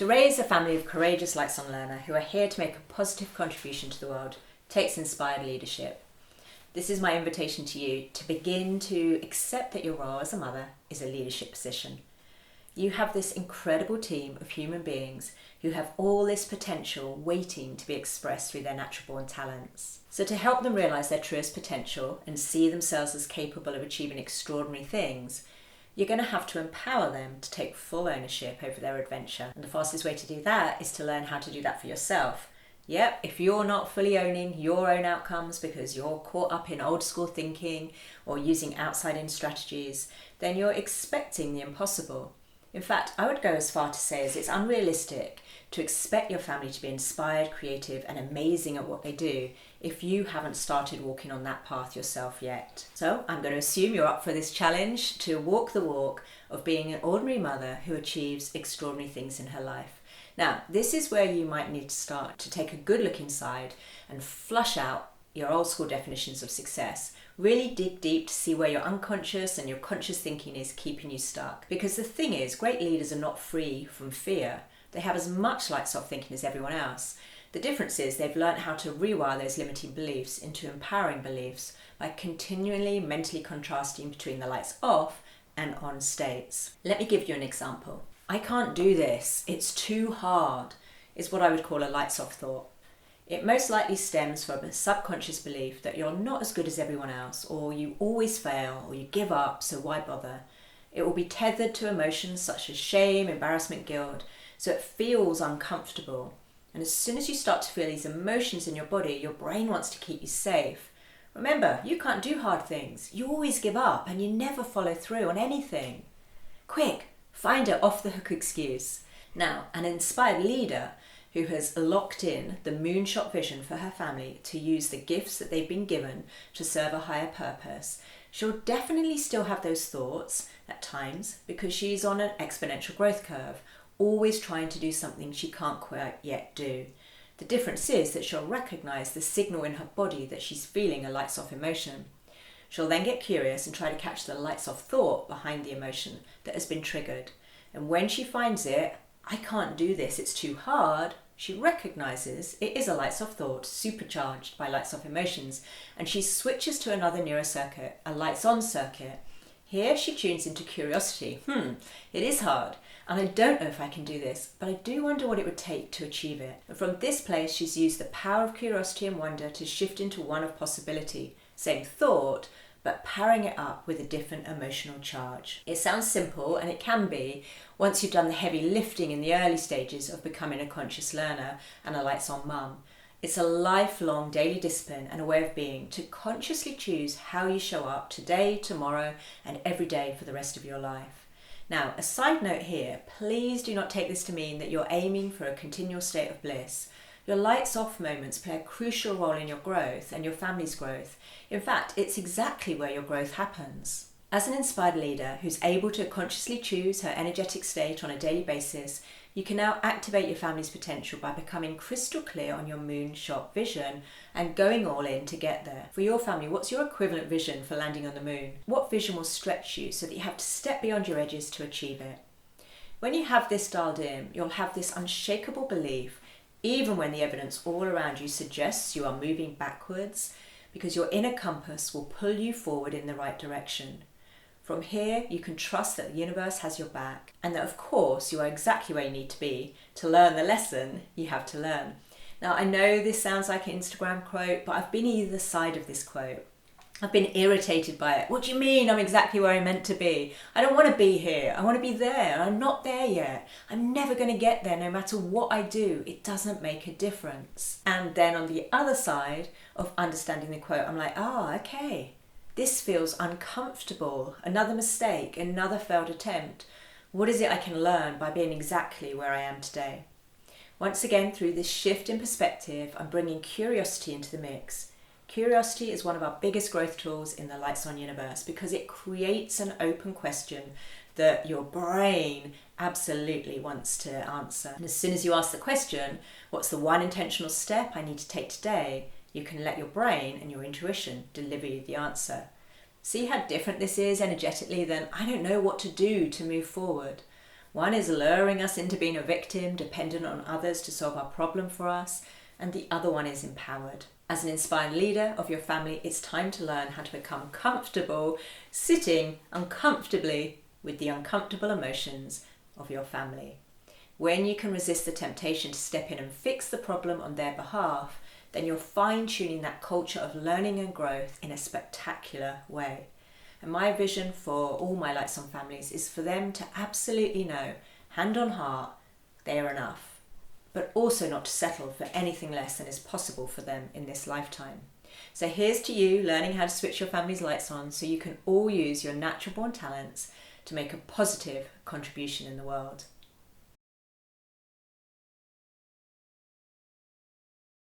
To raise a family of courageous Lights On learners who are here to make a positive contribution to the world takes inspired leadership. This is my invitation to you to begin to accept that your role as a mother is a leadership position. You have this incredible team of human beings who have all this potential waiting to be expressed through their natural born talents. So to help them realise their truest potential and see themselves as capable of achieving extraordinary things, you're going to have to empower them to take full ownership over their adventure. And the fastest way to do that is to learn how to do that for yourself. Yep, if you're not fully owning your own outcomes because you're caught up in old school thinking or using outside-in strategies, then you're expecting the impossible. In fact, I would go as far to say as it's unrealistic to expect your family to be inspired, creative, and amazing at what they do if you haven't started walking on that path yourself yet. So I'm going to assume you're up for this challenge to walk the walk of being an ordinary mother who achieves extraordinary things in her life. Now, this is where you might need to start to take a good look inside and flush out your old school definitions of success. Really dig deep to see where your unconscious and your conscious thinking is keeping you stuck. Because the thing is, great leaders are not free from fear. They have as much lights off thinking as everyone else. The difference is they've learned how to rewire those limiting beliefs into empowering beliefs by continually mentally contrasting between the lights off and on states. Let me give you an example. I can't do this, it's too hard, is what I would call a lights off thought. It most likely stems from a subconscious belief that you're not as good as everyone else, or you always fail, or you give up, so why bother? It will be tethered to emotions such as shame, embarrassment, guilt, so it feels uncomfortable. And as soon as you start to feel these emotions in your body, your brain wants to keep you safe. Remember, you can't do hard things. You always give up and you never follow through on anything. Quick, find an off-the-hook excuse. Now, an inspired leader who has locked in the moonshot vision for her family to use the gifts that they've been given to serve a higher purpose, she'll definitely still have those thoughts at times because she's on an exponential growth curve, always trying to do something she can't quite yet do. The difference is that she'll recognise the signal in her body that she's feeling a lights off emotion. She'll then get curious and try to catch the lights off thought behind the emotion that has been triggered. And when she finds it, I can't do this, it's too hard, she recognises it is a lights off thought supercharged by lights off emotions, and she switches to another neurocircuit, a lights on circuit. Here she tunes into curiosity. It is hard, and I don't know if I can do this, but I do wonder what it would take to achieve it. And from this place, she's used the power of curiosity and wonder to shift into one of possibility. Same thought, but powering it up with a different emotional charge. It sounds simple, and it can be once you've done the heavy lifting in the early stages of becoming a conscious learner and a lights on mum. It's a lifelong daily discipline and a way of being to consciously choose how you show up today, tomorrow, and every day for the rest of your life. Now, a side note here, please do not take this to mean that you're aiming for a continual state of bliss. Your lights off moments play a crucial role in your growth and your family's growth. In fact, it's exactly where your growth happens. As an inspired leader who's able to consciously choose her energetic state on a daily basis, you can now activate your family's potential by becoming crystal clear on your moonshot vision and going all in to get there. For your family, what's your equivalent vision for landing on the moon? What vision will stretch you so that you have to step beyond your edges to achieve it? When you have this dialed in, you'll have this unshakable belief, even when the evidence all around you suggests you are moving backwards, because your inner compass will pull you forward in the right direction. From here, you can trust that the universe has your back and that, of course, you are exactly where you need to be to learn the lesson you have to learn. Now, I know this sounds like an Instagram quote, but I've been either side of this quote. I've been irritated by it. What do you mean I'm exactly where I'm meant to be? I don't want to be here. I want to be there. I'm not there yet. I'm never going to get there no matter what I do. It doesn't make a difference. And then on the other side of understanding the quote, I'm like, okay. This feels uncomfortable. Another mistake, another failed attempt. What is it I can learn by being exactly where I am today? Once again, through this shift in perspective, I'm bringing curiosity into the mix. Curiosity is one of our biggest growth tools in the Lights On universe because it creates an open question that your brain absolutely wants to answer. And as soon as you ask the question, what's the one intentional step I need to take today? You can let your brain and your intuition deliver you the answer. See how different this is energetically than I don't know what to do to move forward. One is luring us into being a victim, dependent on others to solve our problem for us, and the other one is empowered. As an inspired leader of your family, it's time to learn how to become comfortable sitting uncomfortably with the uncomfortable emotions of your family. When you can resist the temptation to step in and fix the problem on their behalf, then you're fine-tuning that culture of learning and growth in a spectacular way. And my vision for all my Lightsong families is for them to absolutely know, hand on heart, they are enough, but also not to settle for anything less than is possible for them in this lifetime. So here's to you learning how to switch your family's lights on so you can all use your natural born talents to make a positive contribution in the world.